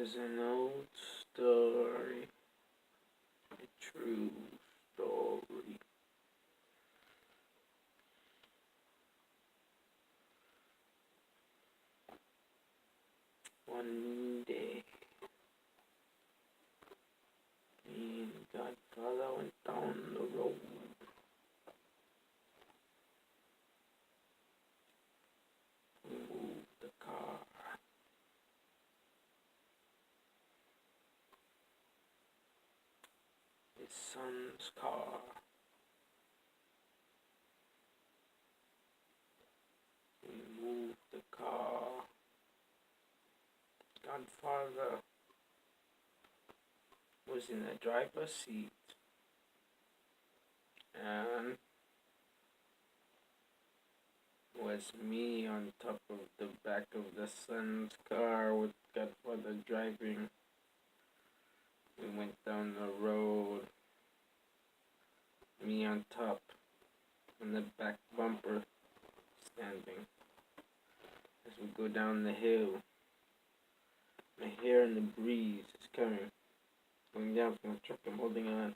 was an old story, a true story. One day, me and Godfather went down the road. We moved the car. His son's car. We moved the car. Godfather was in the driver's seat, and was me on top of the back of the son's car with Godfather driving. We went down the road, me on top, and the back bumper standing. As we go down the hill, my hair in the breeze is coming, going down from the truck. I'm holding on,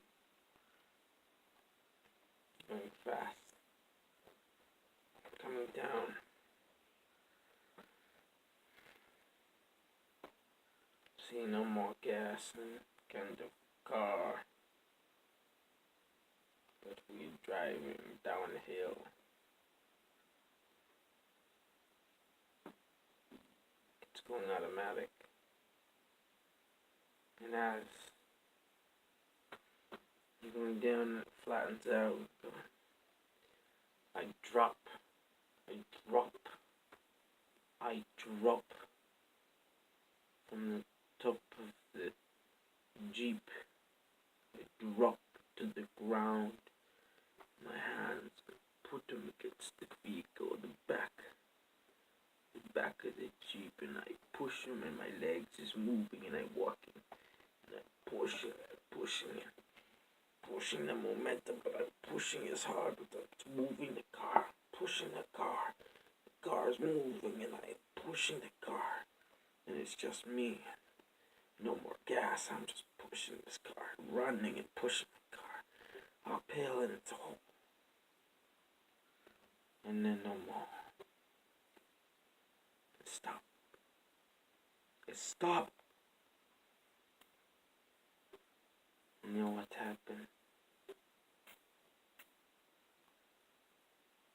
going fast, coming down. See no more gas in kind of car, but we're driving downhill. It's going automatic, and as you're going down, it flattens out. I drop from the top of the Jeep. I drop to the ground. My hands put them against the vehicle, the back of the Jeep, and I push them, and my legs is moving, and I'm walking, and I'm pushing the momentum, but I'm pushing as hard as I'm moving the car, pushing the car. The car's moving, and I'm pushing the car, and it's just me. No more gas. I'm just pushing this car, running and pushing the car uphill, and it's all. And then no more. Stop. Stop. You know what happened?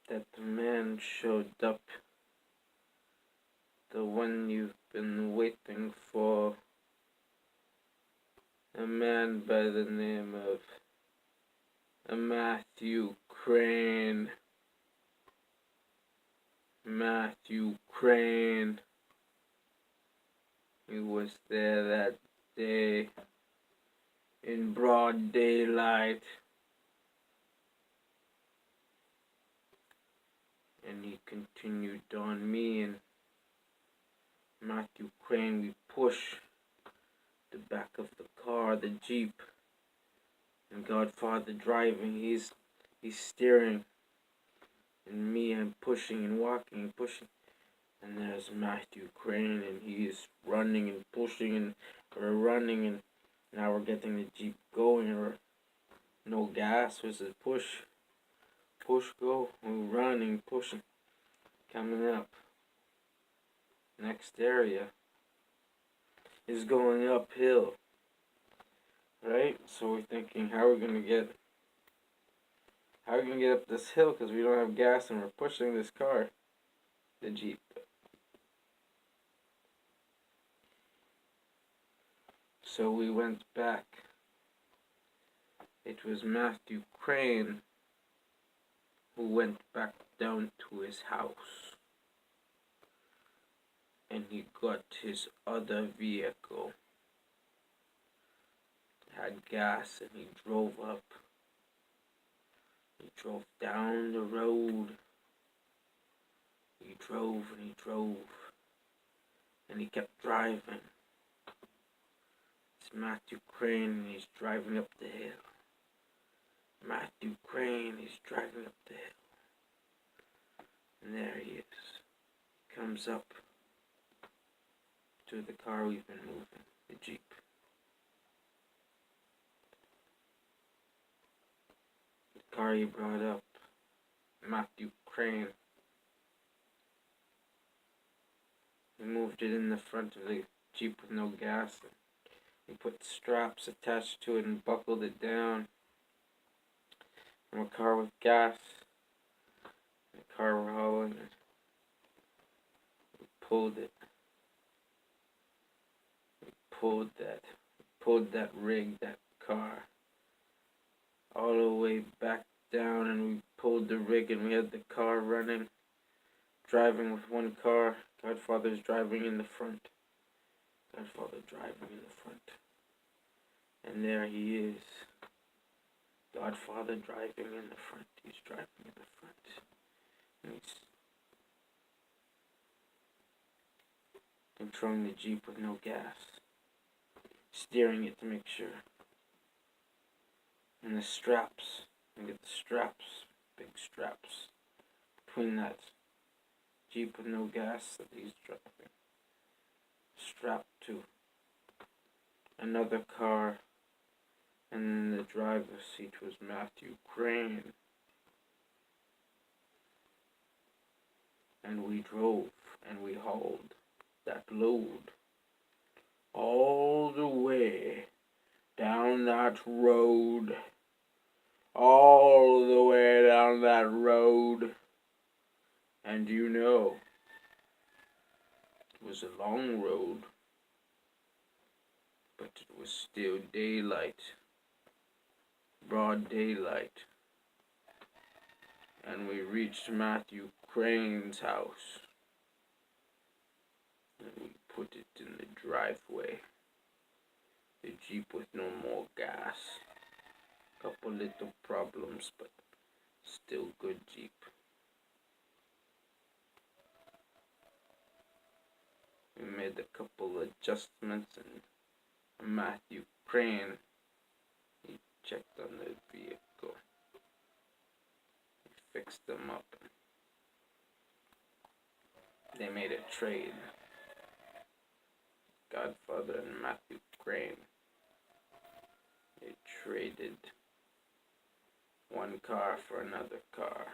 That the man showed up. The one you've been waiting for. A man by the name of Matthew Crane. Matthew Crane. He was there that day in broad daylight, and he continued on. Me and Matthew Crane, we push the back of the car, the Jeep, and Godfather driving. He's steering, and me, I'm pushing and walking and pushing. And there's Matthew Crane, and he's running and pushing, and we're running, and now we're getting the Jeep going, and we're no gas, was it push, go, we're running, pushing, coming up. Next area is going uphill, right? So we're thinking, how are we gonna get up this hill, because we don't have gas and we're pushing this car, the Jeep. So we went back. It was Matthew Crane who went back down to his house, and he got his other vehicle. It had gas, and he drove up. He drove down the road. He drove, and he kept driving. It's Matthew Crane, and he's driving up the hill. Matthew Crane is driving up the hill. And there he is. He comes up to the car we've been moving. the Jeep. The car he brought up, Matthew Crane. He moved it in the front of the Jeep with no gas. He put straps attached to it and buckled it down. From a car with gas, the car were hauling it. We pulled it. We pulled that rig, that car, all the way back down, and we pulled the rig, and we had the car running, driving with one car. Godfather's driving in the front. Godfather driving in the front. And there he is. Godfather driving in the front. He's driving in the front. And he's controlling the Jeep with no gas. Steering it to make sure. And the straps. Look at the straps. Big straps. Between that Jeep with no gas that he's driving. Strapped to another car. And in the driver's seat was Matthew Crane. And we drove and we hauled that load all the way down that road. All the way down that road. And you know, it was a long road, but it was still daylight. Broad daylight. And we reached Matthew Crane's house. And we put it in the driveway. The Jeep with no more gas. Couple little problems, but still good Jeep. We made a couple adjustments, and Matthew Crane, he checked on the vehicle. He fixed them up. They made a trade. Godfather and Matthew Crane. They traded one car for another car.